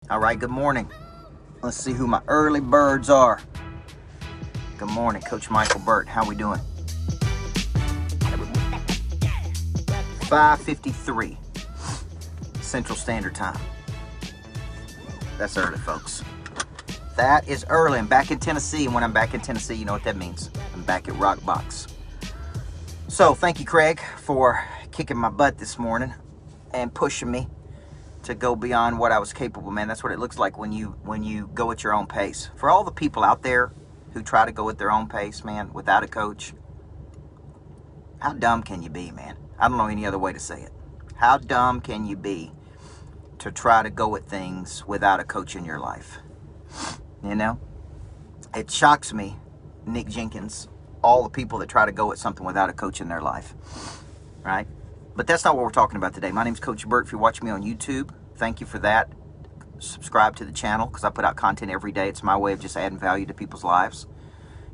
All right, good morning. Let's see who my early birds are. Good morning, Coach Michael Burt. How we doing? 5:53 Central Standard Time. That's early, folks. That is early. I'm back in Tennessee, and when I'm back in Tennessee, you know what that means. I'm back at Rock Box. So thank you, Craig, for kicking my butt this morning and pushing me to go beyond what I was capable, man. That's what it looks like when you go at your own pace. For all the people out there who try to go at their own pace, man, without a coach, how dumb can you be, man? I don't know any other way to say it. How dumb can you be to try to go at things without a coach in your life? You know? It shocks me, Nick Jenkins, all the people that try to go at something without a coach in their life, right? But that's not what we're talking about today. My name's Coach Burt. If you're watching me on YouTube, thank you for that. Subscribe to the channel because I put out content every day. It's my way of just adding value to people's lives.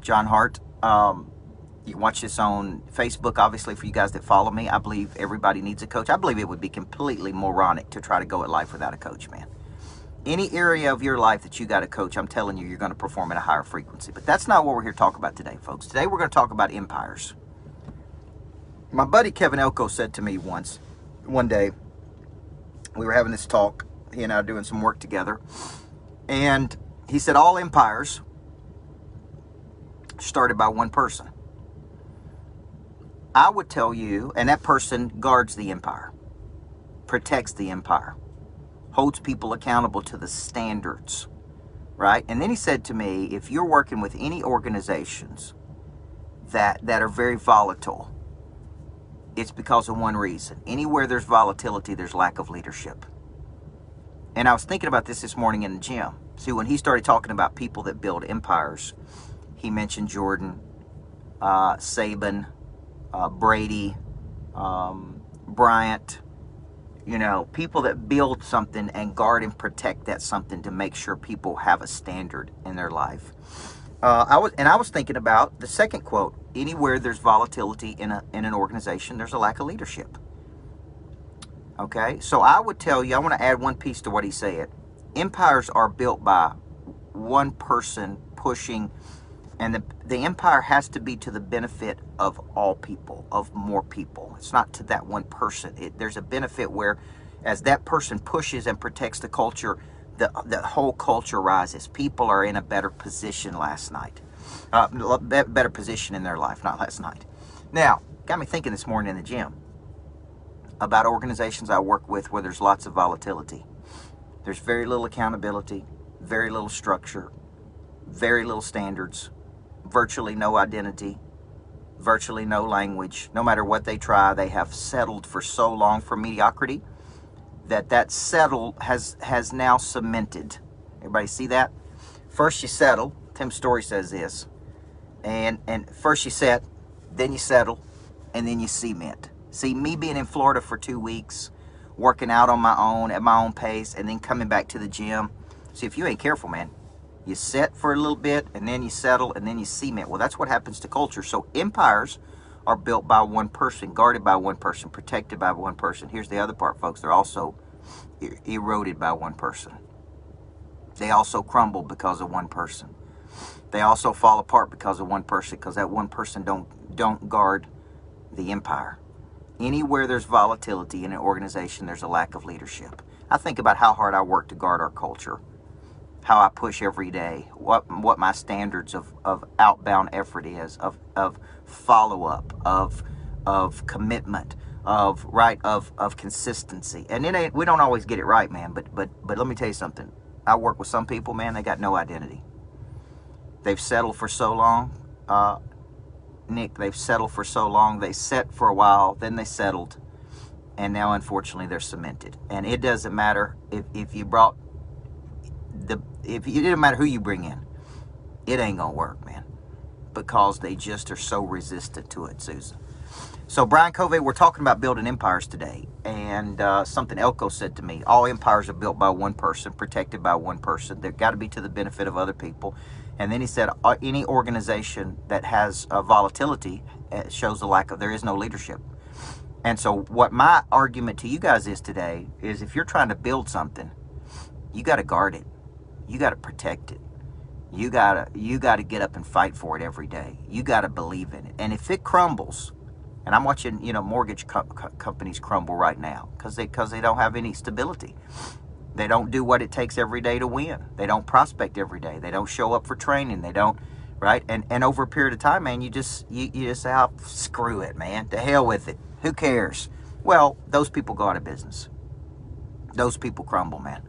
John Hart. You can watch this on Facebook, obviously, for you guys that follow me. I believe everybody needs a coach. I believe it would be completely moronic to try to go at life without a coach, man. Any area of your life that you got a coach, I'm telling you, you're going to perform at a higher frequency. But that's not what we're here to talk about today, folks. Today we're going to talk about empires. My buddy Kevin Elko said to me one day, we were having this talk, he and I were doing some work together, and he said all empires started by one person. I would tell you, and that person guards the empire, protects the empire, holds people accountable to the standards, right? And then he said to me, if you're working with any organizations that are very volatile, it's because of one reason. Anywhere there's volatility, there's lack of leadership. And I was thinking about this morning in the gym. See, when he started talking about people that build empires, he mentioned Jordan, Saban, Brady, Bryant, you know, people that build something and guard and protect that something to make sure people have a standard in their life. I was thinking about the second quote. Anywhere there's volatility in an organization, there's a lack of leadership. Okay, so I would tell you, I want to add one piece to what he said. Empires are built by one person pushing, and the empire has to be to the benefit of all people, of more people. It's not to that one person. There's a benefit where as that person pushes and protects the culture, the whole culture rises. People are in a better position better position in their life, not last night. Now, got me thinking this morning in the gym about organizations I work with where there's lots of volatility. There's very little accountability, very little structure, very little standards, virtually no identity, virtually no language. No matter what they try, they have settled for so long for mediocrity that settle has now cemented. Everybody see that? First you settle. Tim Story says this. And first you set, then you settle, and then you cement. See, me being in Florida for 2 weeks, working out on my own, at my own pace, and then coming back to the gym. See, if you ain't careful, man, you set for a little bit, and then you settle, and then you cement. Well, that's what happens to culture. So empires are built by one person, guarded by one person, protected by one person. Here's the other part, folks. They're also eroded by one person. They also crumble because of one person. They also fall apart because of one person, because that one person don't guard the empire. Anywhere there's volatility in an organization, there's a lack of leadership. I think about how hard I work to guard our culture, how I push every day, what my standards of outbound effort is, of follow-up, of commitment, of consistency. And we don't always get it right, man, but let me tell you something. I work with some people, man, they got no identity. They've settled for so long, Nick, they've settled for so long. They set for a while, then they settled, and now unfortunately they're cemented. And it doesn't matter if it doesn't matter who you bring in, it ain't gonna work, man, because they just are so resistant to it, Susan. So Brian Covey, we're talking about building empires today, and something Elko said to me: all empires are built by one person, protected by one person. They've got to be to the benefit of other people. And then he said, any organization that has volatility shows there is no leadership. And so what my argument to you guys is today is, if you're trying to build something, you got to guard it. You got to protect it. You got to get up and fight for it every day. You got to believe in it. And if it crumbles, and I'm watching, mortgage companies crumble right now because they don't have any stability. They don't do what it takes every day to win. They don't prospect every day. They don't show up for training. They don't, right? And over a period of time, man, you just say, oh, screw it, man. To hell with it. Who cares? Well, those people go out of business. Those people crumble, man.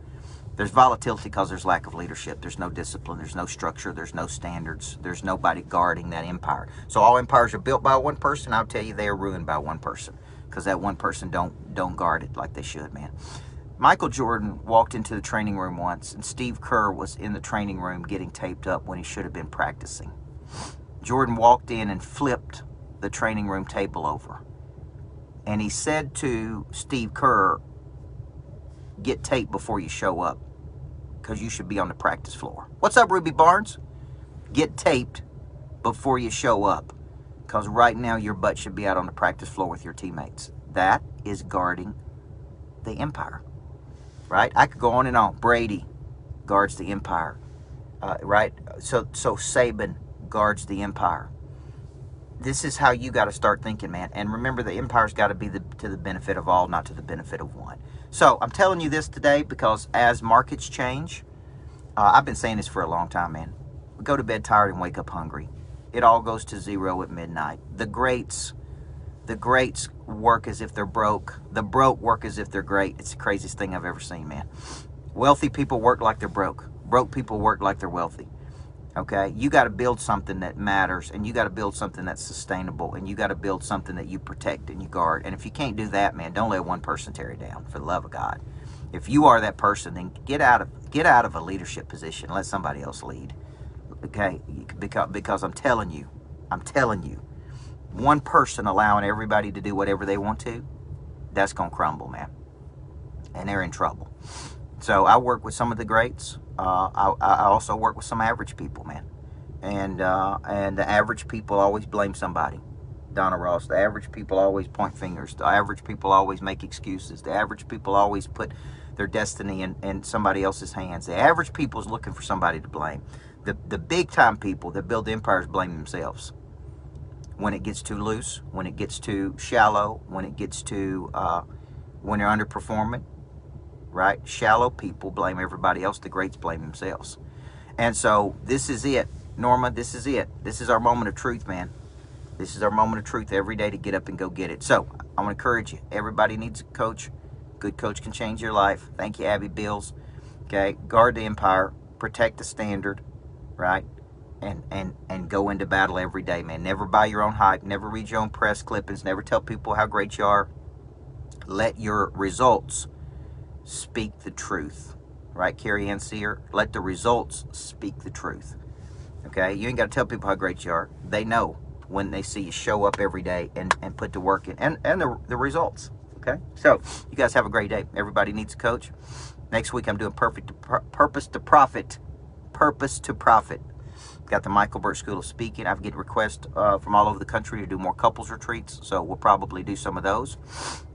There's volatility because there's lack of leadership. There's no discipline. There's no structure. There's no standards. There's nobody guarding that empire. So all empires are built by one person. I'll tell you, they are ruined by one person because that one person don't guard it like they should, man. Michael Jordan walked into the training room once, and Steve Kerr was in the training room getting taped up when he should have been practicing. Jordan walked in and flipped the training room table over. And he said to Steve Kerr, get taped before you show up because you should be on the practice floor. What's up, Ruby Barnes? Get taped before you show up because right now your butt should be out on the practice floor with your teammates. That is guarding the empire, right? I could go on and on. Brady guards the empire, right? So Saban guards the empire. This is how you got to start thinking, man. And remember, the empire's got to be to the benefit of all, not to the benefit of one. So I'm telling you this today because as markets change, I've been saying this for a long time, man. We go to bed tired and wake up hungry. It all goes to zero at midnight. The greats work as if they're broke. The broke work as if they're great. It's the craziest thing I've ever seen, man. Wealthy people work like they're broke. Broke people work like they're wealthy. Okay, you got to build something that matters, and you got to build something that's sustainable, and you got to build something that you protect and you guard. And if you can't do that, man, don't let one person tear you down, for the love of God. If you are that person, then get out of a leadership position. Let somebody else lead. Okay, because I'm telling you, one person allowing everybody to do whatever they want to, that's gonna crumble, man, and they're in trouble. So I work with some of the greats. I also work with some average people, man. And the average people always blame somebody. Donna Ross, the average people always point fingers. The average people always make excuses. The average people always put their destiny in somebody else's hands. The average people is looking for somebody to blame. The big time people that build empires blame themselves. When it gets too loose, when it gets too shallow, when it gets too, when they're underperforming, right? Shallow people blame everybody else. The greats blame themselves. And so this is it. Norma, this is it. This is our moment of truth, man. This is our moment of truth every day to get up and go get it. So I want to encourage you. Everybody needs a coach. Good coach can change your life. Thank you, Abby Bills. Okay, guard the empire. Protect the standard, right? And go into battle every day, man. Never buy your own hype. Never read your own press clippings. Never tell people how great you are. Let your results speak the truth, right? Carrie Ann Sear, let the results speak the truth. Okay, you ain't got to tell people how great you are. They know when they see you show up every day and put the work in and the results. Okay, so you guys have a great day. Everybody needs a coach. Next week I'm doing purpose to profit. Got the Michael Burt School of Speaking. I've getting requests from all over the country to do more couples retreats, so we'll probably do some of those.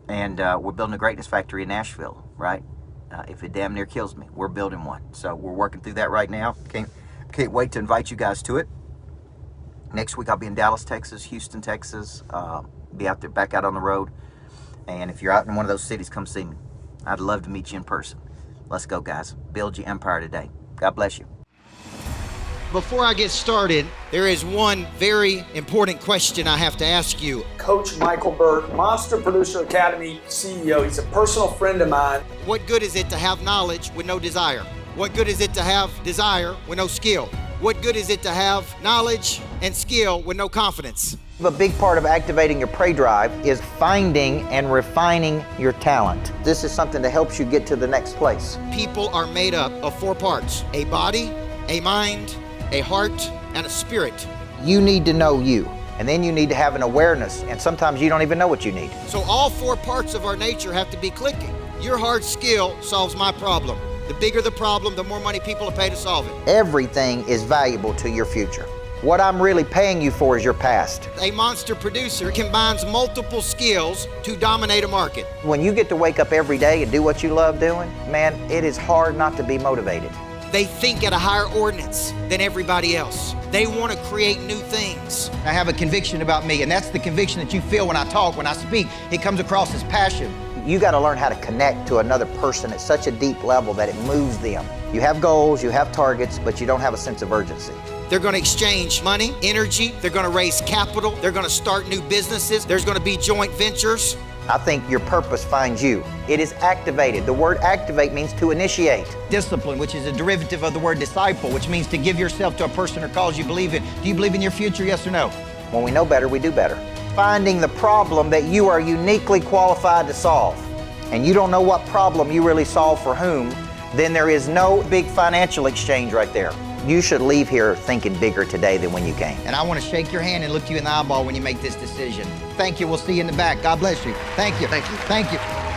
And we're building a greatness factory in Nashville, right? If it damn near kills me, we're building one. So we're working through that right now. Can't wait to invite you guys to it. Next week I'll be in Dallas, Texas, Houston, Texas. Be out there, back out on the road. And if you're out in one of those cities, come see me. I'd love to meet you in person. Let's go, guys. Build your empire today. God bless you. Before I get started, there is one very important question I have to ask you. Coach Michael Burt, Monster Producer Academy CEO. He's a personal friend of mine. What good is it to have knowledge with no desire? What good is it to have desire with no skill? What good is it to have knowledge and skill with no confidence? A big part of activating your prey drive is finding and refining your talent. This is something that helps you get to the next place. People are made up of 4 parts: a body, a mind, a heart, and a spirit. You need to know you, and then you need to have an awareness, and sometimes you don't even know what you need. So all 4 parts of our nature have to be clicking. Your hard skill solves my problem. The bigger the problem, the more money people will pay to solve it. Everything is valuable to your future. What I'm really paying you for is your past. A monster producer combines multiple skills to dominate a market. When you get to wake up every day and do what you love doing, man, it is hard not to be motivated. They think at a higher ordinance than everybody else. They want to create new things. I have a conviction about me, and that's the conviction that you feel when I talk, when I speak. It comes across as passion. You got to learn how to connect to another person at such a deep level that it moves them. You have goals, you have targets, but you don't have a sense of urgency. They're going to exchange money, energy, they're going to raise capital, they're going to start new businesses, there's going to be joint ventures. I think your purpose finds you. It is activated. The word activate means to initiate. Discipline, which is a derivative of the word disciple, which means to give yourself to a person or cause you believe in. Do you believe in your future, yes or no? When we know better, we do better. Finding the problem that you are uniquely qualified to solve, and you don't know what problem you really solve for whom, then there is no big financial exchange right there. You should leave here thinking bigger today than when you came. And I want to shake your hand and look you in the eyeball when you make this decision. Thank you. We'll see you in the back. God bless you. Thank you. Thank you. Thank you.